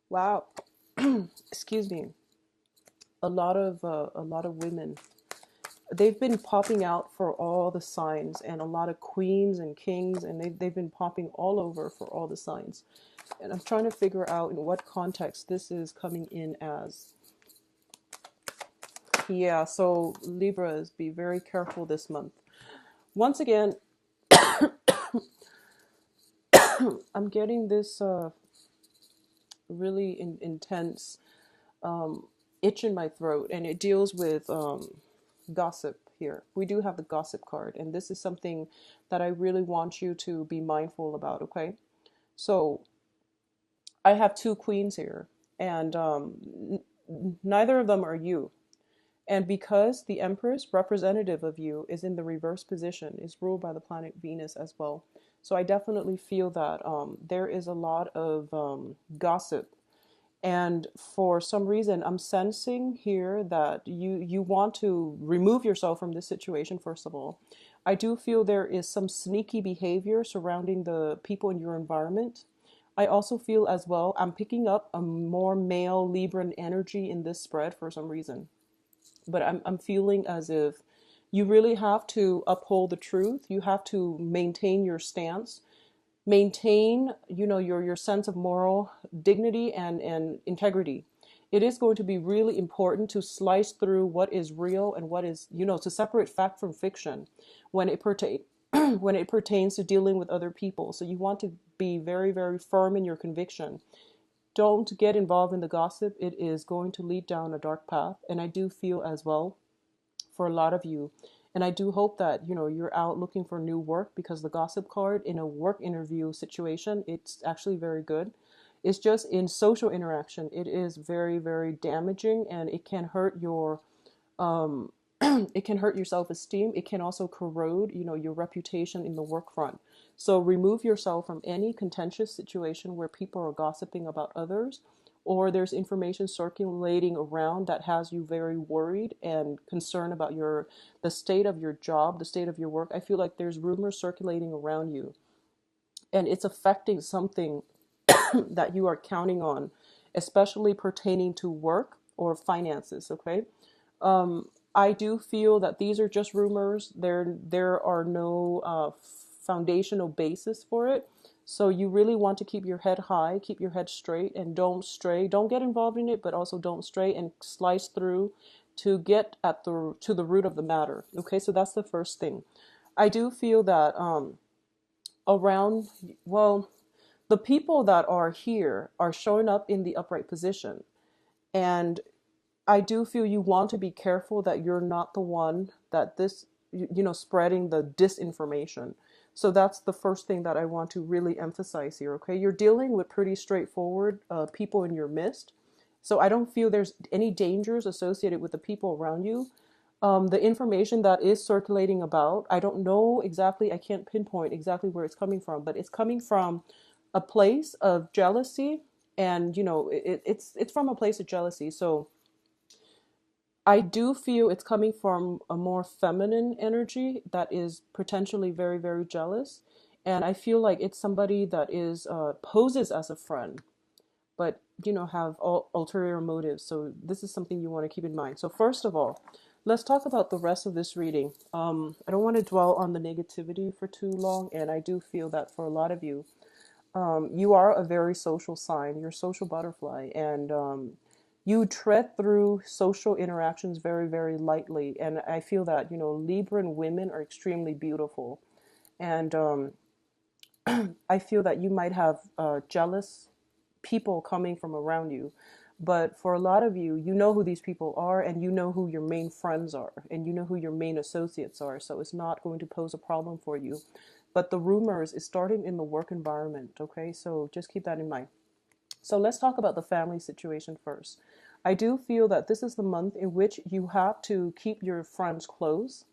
Wow. Excuse me. A lot of women. They've been popping out for all the signs, and a lot of queens and kings, and they've been popping all over for all the signs. And I'm trying to figure out in what context this is coming in as. Yeah, so Libras, be very careful this month. Once again, I'm getting this really intense itch in my throat, and it deals with gossip here. We do have the gossip card, and this is something that I really want you to be mindful about, okay? So I have two queens here, and neither of them are you. And because the Empress, representative of you, is in the reverse position, is ruled by the planet Venus as well. So I definitely feel that there is a lot of gossip, and for some reason I'm sensing here that you want to remove yourself from this situation. First of all, I do feel there is some sneaky behavior surrounding the people in your environment. I also feel as well, I'm picking up a more male Libran energy in this spread for some reason, but I'm feeling as if you really have to uphold the truth. You have to maintain your stance, maintain, your sense of moral dignity and integrity. It is going to be really important to slice through what is real and what is, to separate fact from fiction when it pertains when it pertains to dealing with other people. So you want to be very, very firm in your conviction. Don't get involved in the gossip. It is going to lead down a dark path. And I do feel as well, for a lot of you, and I do hope that you're out looking for new work, because the gossip card in a work interview situation, it's actually very good. It's just in social interaction, it is very, very damaging, and it can hurt your um it can hurt your self-esteem. It can also corrode, your reputation in the work front. So remove yourself from any contentious situation where people are gossiping about others, or there's information circulating around that has you very worried and concerned about the state of your job, the state of your work. I feel like there's rumors circulating around you, and it's affecting something that you are counting on, especially pertaining to work or finances, okay? I do feel that these are just rumors. There are no foundational basis for it. So you really want to keep your head high, keep your head straight, and don't stray. Don't get involved in it, but also don't stray, and slice through to get at the root of the matter. Okay, so that's the first thing. I do feel that around, well, the people that are here are showing up in the upright position, and I do feel you want to be careful that you're not the one that spreading the disinformation. So that's the first thing that I want to really emphasize here, okay? You're dealing with pretty straightforward people in your midst. So I don't feel there's any dangers associated with the people around you. The information that is circulating about, I don't know exactly, I can't pinpoint exactly where it's coming from, but it's coming from a place of jealousy, and it's from a place of jealousy. So I do feel it's coming from a more feminine energy that is potentially very, very jealous. And I feel like it's somebody that is poses as a friend, but have ulterior motives. So this is something you want to keep in mind. So first of all, let's talk about the rest of this reading. I don't want to dwell on the negativity for too long, and I do feel that for a lot of you, you are a very social sign. You're a social butterfly, and you tread through social interactions very, very lightly. And I feel that, Libran women are extremely beautiful. And I feel that you might have jealous people coming from around you. But for a lot of you, you know who these people are, and you know who your main friends are, and you know who your main associates are. So it's not going to pose a problem for you. But the rumors is starting in the work environment, okay? So just keep that in mind. So let's talk about the family situation first. I do feel that this is the month in which you have to keep your friends close.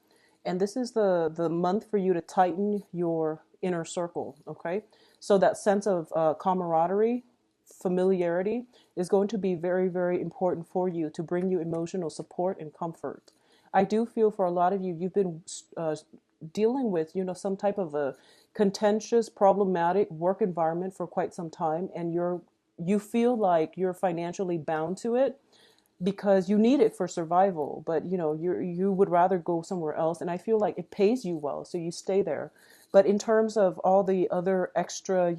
And this is the month for you to tighten your inner circle, okay? So that sense of camaraderie, familiarity is going to be very, very important for you to bring you emotional support and comfort. I do feel for a lot of you, you've been dealing with, some type of a contentious, problematic work environment for quite some time, and you're you feel like you're financially bound to it because you need it for survival, but you would rather go somewhere else, and I feel like it pays you well, so you stay there. But in terms of all the other extra,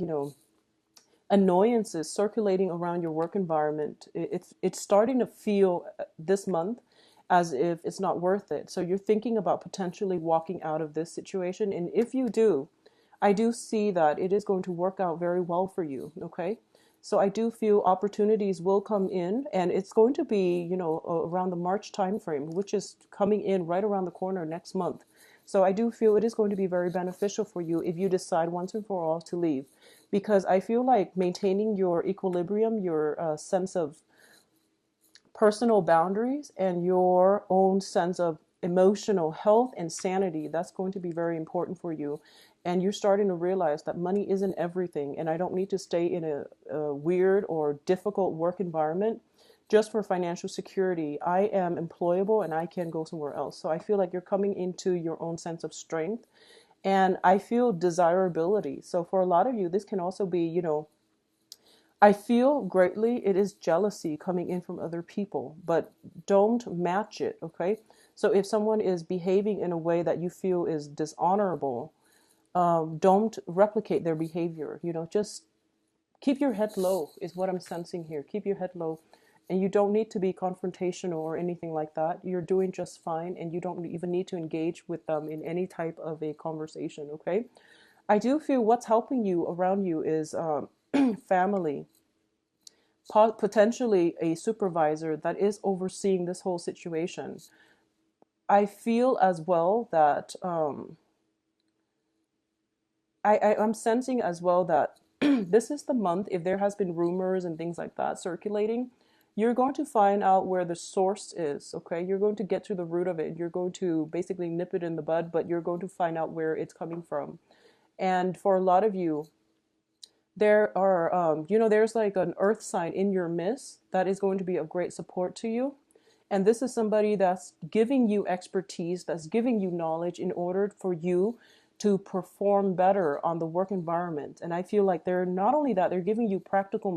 annoyances circulating around your work environment, it's starting to feel this month as if it's not worth it. So you're thinking about potentially walking out of this situation, and if you do, I do see that it is going to work out very well for you. Okay. So I do feel opportunities will come in, and it's going to be, around the March timeframe, which is coming in right around the corner next month. So I do feel it is going to be very beneficial for you if you decide once and for all to leave, because I feel like maintaining your equilibrium, your sense of personal boundaries, and your own sense of emotional health and sanity, that's going to be very important for you. And you're starting to realize that money isn't everything, and I don't need to stay in a weird or difficult work environment just for financial security. I am employable and I can go somewhere else. So I feel like you're coming into your own sense of strength, and I feel desirability. So for a lot of you, this can also be, I feel greatly it is jealousy coming in from other people, but don't match it, okay? So if someone is behaving in a way that you feel is dishonorable, don't replicate their behavior. Just keep your head low is what I'm sensing here. Keep your head low, and you don't need to be confrontational or anything like that. You're doing just fine, and you don't even need to engage with them in any type of a conversation, okay? I do feel what's helping you around you is family, potentially a supervisor that is overseeing this whole situation. I feel as well that I'm sensing as well that this is the month, if there has been rumors and things like that circulating, you're going to find out where the source is, okay? You're going to get to the root of it. You're going to basically nip it in the bud, but you're going to find out where it's coming from. And for a lot of you, there are, there's like an earth sign in your midst that is going to be of great support to you. And this is somebody that's giving you expertise, that's giving you knowledge in order for you to perform better on the work environment. And I feel like they're not only that, they're giving you practical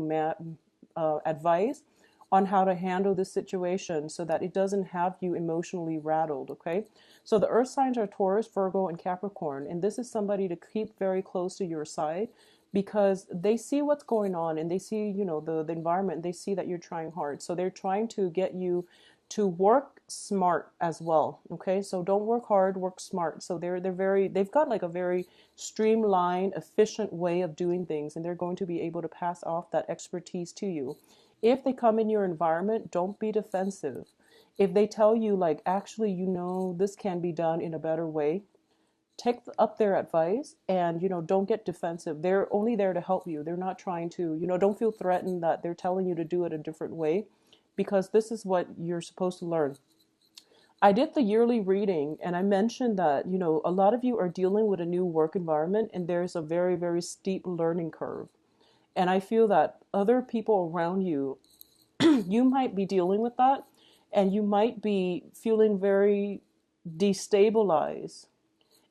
advice on how to handle this situation so that it doesn't have you emotionally rattled, okay? So the earth signs are Taurus, Virgo, and Capricorn. And this is somebody to keep very close to your side because they see what's going on and they see, the environment. They see that you're trying hard. So they're trying to get you to work smart as well. Okay, so don't work hard, work smart. So they've got like a very streamlined, efficient way of doing things, and they're going to be able to pass off that expertise to you. If they come in your environment, don't be defensive. If they tell you like, actually, this can be done in a better way, take up their advice and, don't get defensive. They're only there to help you. They're not trying to, don't feel threatened that they're telling you to do it a different way, because this is what you're supposed to learn. I did the yearly reading and I mentioned that, a lot of you are dealing with a new work environment and there's a very, very steep learning curve. And I feel that other people around you, you might be dealing with that and you might be feeling very destabilized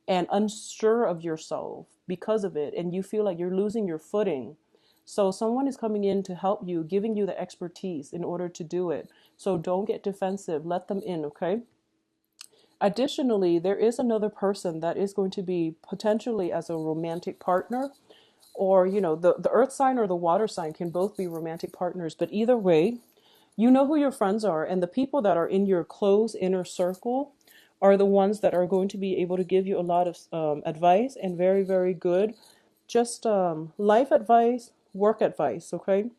and unsure of yourself because of it. And you feel like you're losing your footing. So someone is coming in to help you, giving you the expertise in order to do it. So don't get defensive. Let them in, okay? Additionally, there is another person that is going to be potentially as a romantic partner, or, the earth sign or the water sign can both be romantic partners. But either way, you know who your friends are, and the people that are in your close inner circle are the ones that are going to be able to give you a lot of advice and very, very good, just life advice, work advice, okay?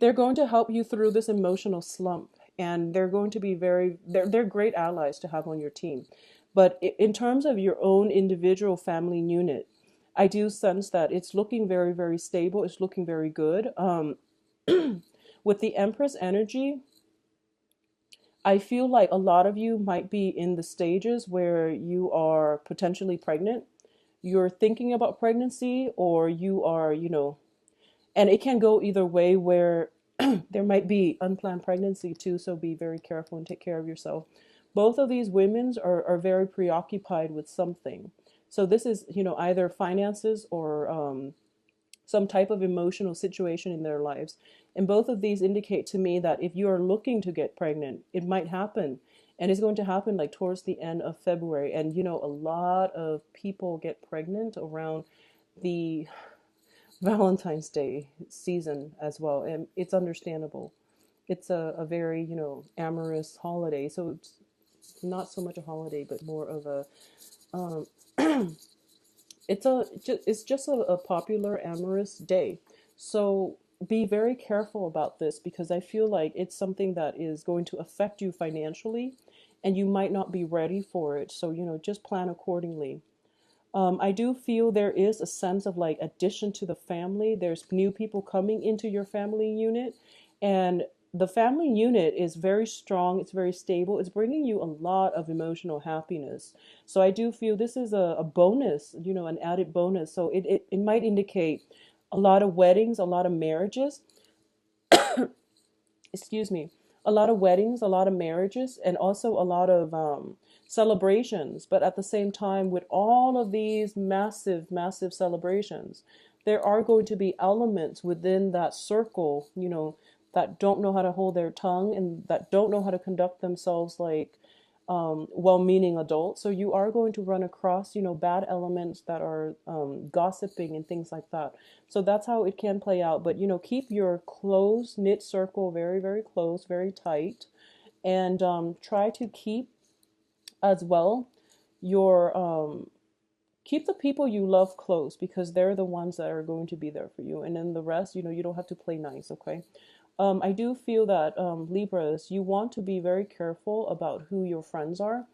They're going to help you through this emotional slump, and they're going to be they're great allies to have on your team. But in terms of your own individual family unit, I do sense that it's looking very, very stable. It's looking very good. With the Empress energy, I feel like a lot of you might be in the stages where you are potentially pregnant. You're thinking about pregnancy, or you are, and it can go either way where there might be unplanned pregnancy too. So be very careful and take care of yourself. Both of these women are very preoccupied with something. So this is, either finances or some type of emotional situation in their lives. And both of these indicate to me that if you are looking to get pregnant, it might happen. And it's going to happen like towards the end of February. And a lot of people get pregnant around the Valentine's Day season as well. And it's understandable. It's a very, amorous holiday. So it's not so much a holiday, but more of a, um, it's just a popular amorous day. So be very careful about this because I feel like it's something that is going to affect you financially and you might not be ready for it. So, just plan accordingly. I do feel there is a sense of like addition to the family. There's new people coming into your family unit, and the family unit is very strong. It's very stable. It's bringing you a lot of emotional happiness. So I do feel this is a bonus, an added bonus. So it might indicate a lot of weddings, a lot of marriages, excuse me, a lot of weddings, a lot of marriages, and also a lot of celebrations. But at the same time, with all of these massive, massive celebrations, there are going to be elements within that circle, that don't know how to hold their tongue and that don't know how to conduct themselves like well-meaning adults. So you are going to run across, bad elements that are gossiping and things like that. So that's how it can play out. But, keep your close knit circle very, very close, very tight, and try to keep as well your keep the people you love close because they're the ones that are going to be there for you. And then the rest, you don't have to play nice, okay? I do feel that Libras, you want to be very careful about who your friends are.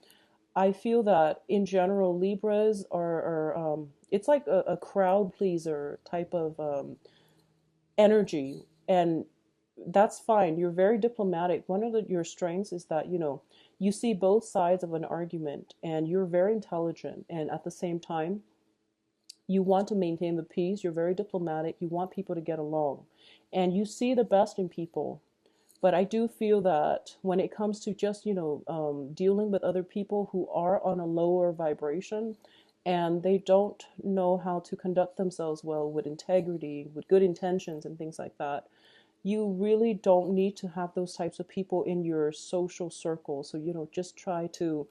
I feel that in general, Libras are it's like a crowd pleaser type of energy, and that's fine. You're very diplomatic. One of your strengths is that you see both sides of an argument, and you're very intelligent, and at the same time, you want to maintain the peace. You're very diplomatic. You want people to get along, and you see the best in people. But I do feel that when it comes to just, dealing with other people who are on a lower vibration and they don't know how to conduct themselves well with integrity, with good intentions and things like that, you really don't need to have those types of people in your social circle. So, just try to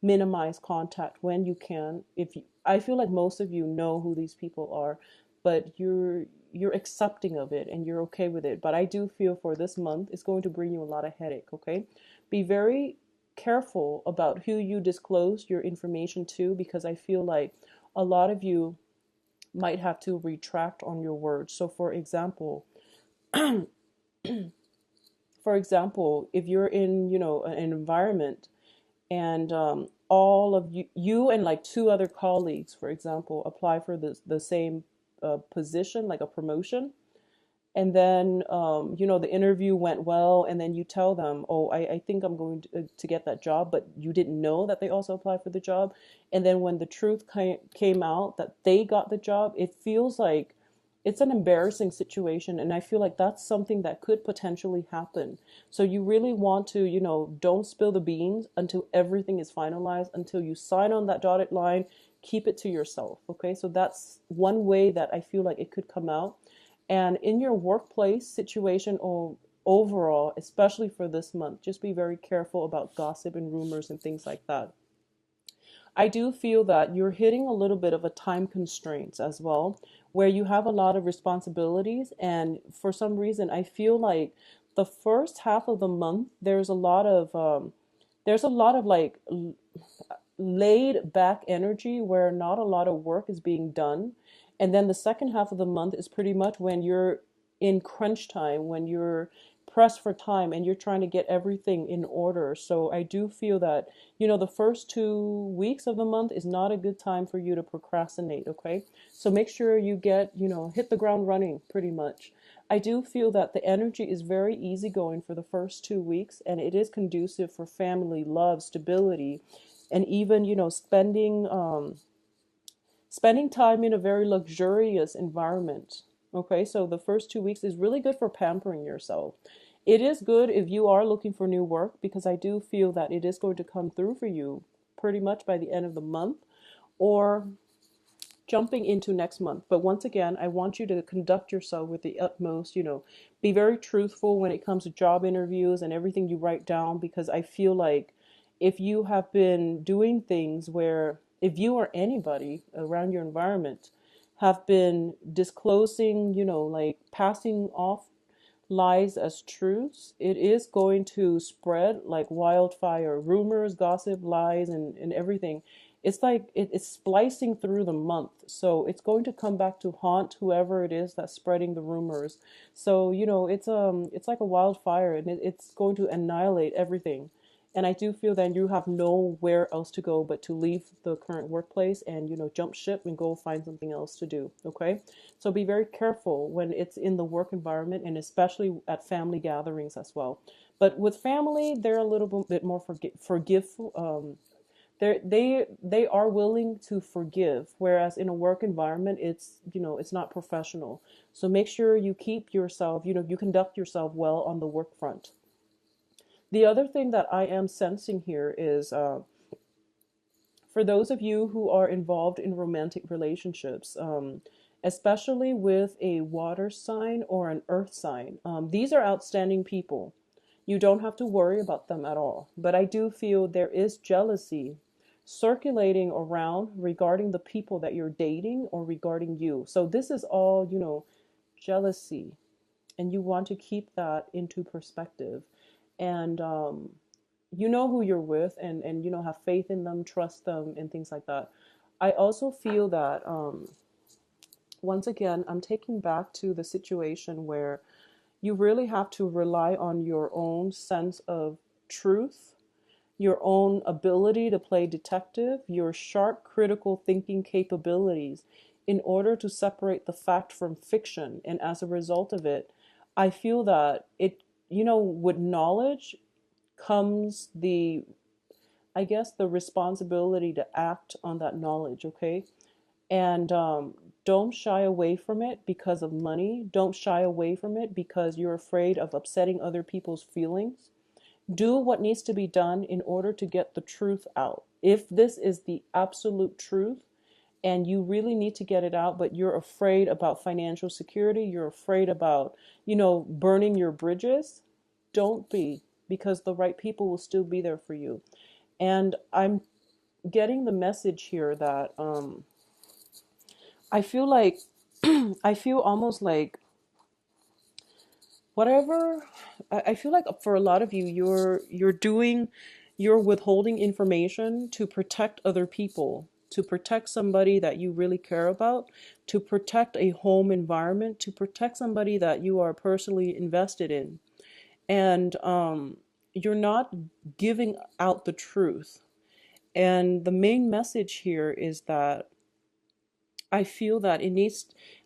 minimize contact when you can. I feel like most of you know who these people are, but you're accepting of it and you're okay with it. But I do feel for this month, it's going to bring you a lot of headache, okay? Be very careful about who you disclose your information to because I feel like a lot of you might have to retract on your words. So for example, if you're in, an environment and all of you and like two other colleagues, for example, apply for the same position, like a promotion, and then the interview went well, and then you tell them, oh, I think I'm going to get that job, but you didn't know that they also applied for the job, and then when the truth came out that they got the job, it feels like it's an embarrassing situation, and I feel like that's something that could potentially happen. So you really want to, don't spill the beans until everything is finalized, until you sign on that dotted line. Keep it to yourself, okay? So that's one way that I feel like it could come out. And in your workplace situation or overall, especially for this month, just be very careful about gossip and rumors and things like that. I do feel that you're hitting a little bit of a time constraints as well, where you have a lot of responsibilities. And for some reason, I feel like the first half of the month, there's a lot of like laid back energy where not a lot of work is being done. And then the second half of the month is pretty much when you're in crunch time, when you're pressed for time and you're trying to get everything in order. So I do feel that, the first 2 weeks of the month is not a good time for you to procrastinate, okay? So make sure you hit the ground running pretty much. I do feel that the energy is very easygoing for the first 2 weeks, and it is conducive for family, love, stability, and even, spending time in a very luxurious environment. Okay, so the first 2 weeks is really good for pampering yourself. It is good if you are looking for new work because I do feel that it is going to come through for you pretty much by the end of the month. Or jumping into next month. But once again, I want you to conduct yourself with the utmost, be very truthful when it comes to job interviews and everything you write down, because I feel like if you have been doing things where, if you or anybody around your environment have been disclosing, like passing off lies as truths, it is going to spread like wildfire. Rumors, gossip, lies, and everything. It's like it's splicing through the month. So it's going to come back to haunt whoever it is that's spreading the rumors. So, it's like a wildfire, and it's going to annihilate everything. And I do feel that you have nowhere else to go but to leave the current workplace and, jump ship and go find something else to do. Okay. So be very careful when it's in the work environment, and especially at family gatherings as well. But with family, they're a little bit more forgiveful. They are willing to forgive, whereas in a work environment, it's not professional. So make sure you keep yourself, you conduct yourself well on the work front. The other thing that I am sensing here is, for those of you who are involved in romantic relationships, especially with a water sign or an earth sign, these are outstanding people. You don't have to worry about them at all. But I do feel there is jealousy circulating around regarding the people that you're dating or regarding you. So this is all, jealousy. And you want to keep that into perspective. And you know who you're with, and have faith in them, trust them, and things like that. I also feel that, once again, I'm taking back to the situation where you really have to rely on your own sense of truth, your own ability to play detective, your sharp critical thinking capabilities in order to separate the fact from fiction. And as a result of it, I feel that with knowledge comes I guess, the responsibility to act on that knowledge, okay? And don't shy away from it because of money. Don't shy away from it because you're afraid of upsetting other people's feelings. Do what needs to be done in order to get the truth out. If this is the absolute truth and you really need to get it out, but you're afraid about financial security, you're afraid about, burning your bridges, don't be, because the right people will still be there for you. And I'm getting the message here that I feel like I feel almost like whatever. I feel like for a lot of you, you're withholding information to protect other people, to protect somebody that you really care about, to protect a home environment, to protect somebody that you are personally invested in. And you're not giving out the truth. And the main message here is that I feel that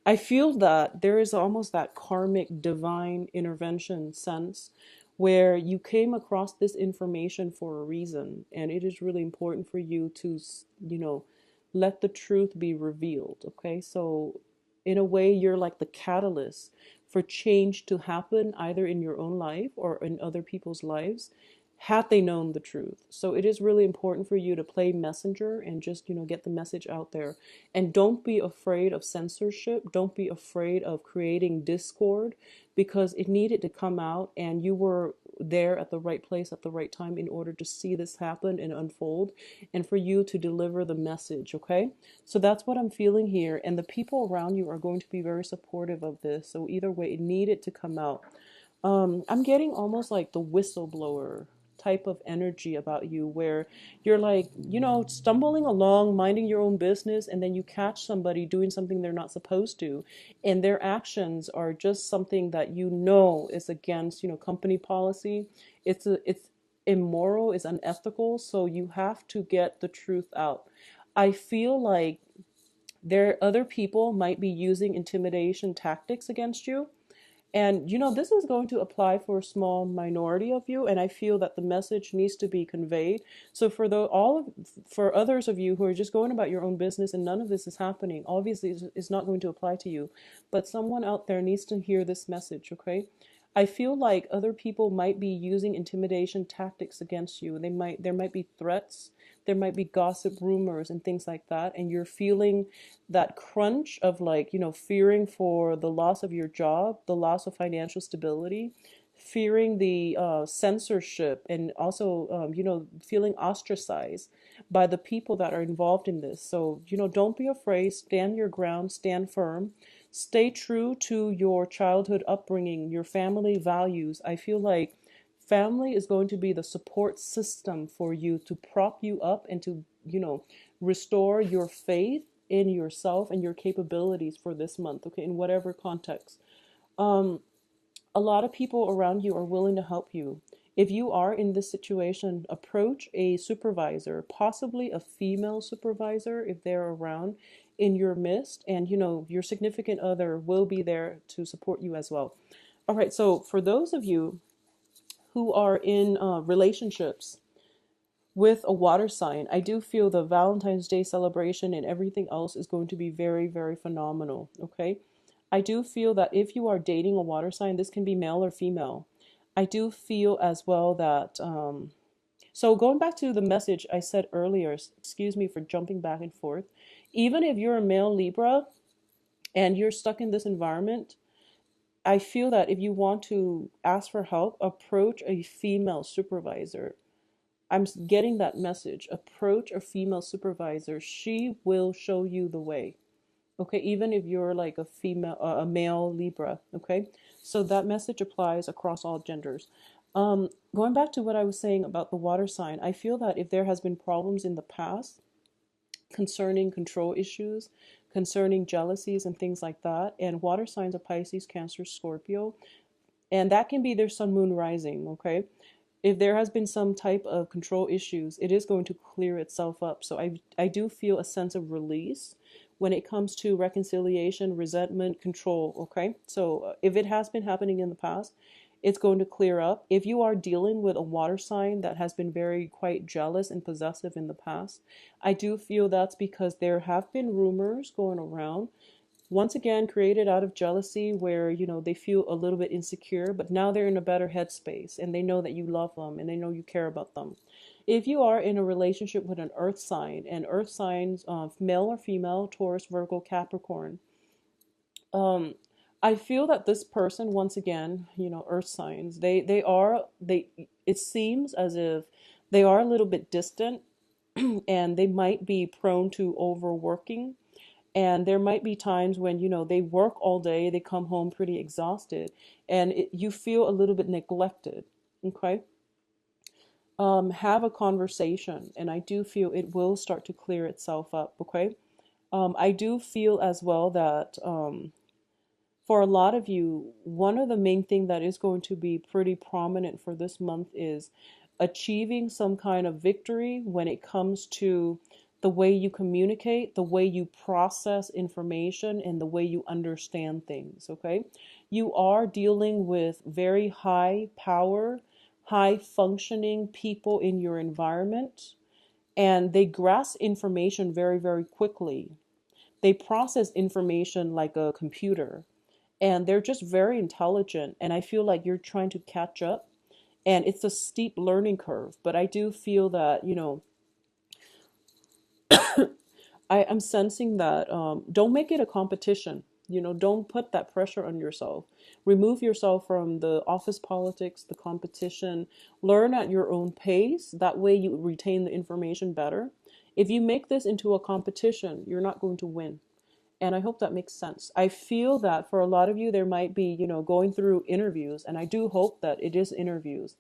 I feel that there is almost that karmic divine intervention sense where you came across this information for a reason, and it is really important for you to, let the truth be revealed. Okay. So in a way, you're like the catalyst for change to happen either in your own life or in other people's lives, had they known the truth. So it is really important for you to play messenger and just, get the message out there. And don't be afraid of censorship. Don't be afraid of creating discord, because it needed to come out, and you were there at the right place at the right time in order to see this happen and unfold, and for you to deliver the message. Okay. So that's what I'm feeling here. And the people around you are going to be very supportive of this. So either way, it needed to come out. I'm getting almost like the whistleblower type of energy about you, where you're like, stumbling along, minding your own business, and then you catch somebody doing something they're not supposed to, and their actions are just something that is against, company policy. It's immoral, it's unethical, so you have to get the truth out. I feel like other people might be using intimidation tactics against you. And this is going to apply for a small minority of you, and I feel that the message needs to be conveyed. So for others of you who are just going about your own business and none of this is happening, obviously it's not going to apply to you. But someone out there needs to hear this message, okay? I feel like other people might be using intimidation tactics against you. There might be threats, there might be gossip, rumors, and things like that. And you're feeling that crunch of, like, fearing for the loss of your job, the loss of financial stability, fearing the censorship, and also, feeling ostracized by the people that are involved in this. So, don't be afraid, stand your ground, stand firm. Stay true to your childhood upbringing, your family values. I feel like family is going to be the support system for you to prop you up and to, restore your faith in yourself and your capabilities for this month, okay, in whatever context. Um, a lot of people around you are willing to help you. If you are in this situation, approach a supervisor, possibly a female supervisor if they're around in your midst, and your significant other will be there to support you as well. All right, so for those of you who are in relationships with a water sign, I do feel the Valentine's Day celebration and everything else is going to be very, very phenomenal. Okay. I do feel that if you are dating a water sign, this can be male or female. I do feel as well that, so going back to the message I said earlier, excuse me for jumping back and forth, even if you're a male Libra and you're stuck in this environment, I feel that if you want to ask for help, approach a female supervisor. I'm getting that message. Approach a female supervisor. She will show you the way. Okay, even if you're like a male Libra. Okay, so that message applies across all genders. Going back to what I was saying about the water sign, I feel that if there has been problems in the past concerning control issues, concerning jealousies and things like that, and water signs are Pisces, Cancer, Scorpio, and that can be their sun, moon, rising. Okay, if there has been some type of control issues, it is going to clear itself up. So I do feel a sense of release when it comes to reconciliation, resentment, control. Okay, so if it has been happening in the past, it's going to clear up. If you are dealing with a water sign that has been very quite jealous and possessive in the past, I do feel that's because there have been rumors going around, once again created out of jealousy, where they feel a little bit insecure, but now they're in a better headspace and they know that you love them and they know you care about them. If you are in a relationship with an earth sign, and earth signs, male or female, Taurus, Virgo, Capricorn, um I feel that this person, once again, earth signs, they it seems as if they are a little bit distant and they might be prone to overworking, and there might be times when they work all day, they come home pretty exhausted, and you feel a little bit neglected. Okay, have a conversation, and I do feel it will start to clear itself up. Okay, I do feel as well that, for a lot of you, one of the main thing that is going to be pretty prominent for this month is achieving some kind of victory when it comes to the way you communicate, the way you process information, and the way you understand things. Okay, you are dealing with very high power, high functioning people in your environment, and they grasp information very, very quickly. They process information like a computer, and they're just very intelligent, and I feel like you're trying to catch up, and it's a steep learning curve. But I do feel that, I'm sensing that, don't make it a competition. Don't put that pressure on yourself. Remove yourself from the office politics, the competition. Learn at your own pace. That way you retain the information better. If you make this into a competition, you're not going to win. And I hope that makes sense. I feel that for a lot of you, there might be, going through interviews, and I do hope that it is interviews.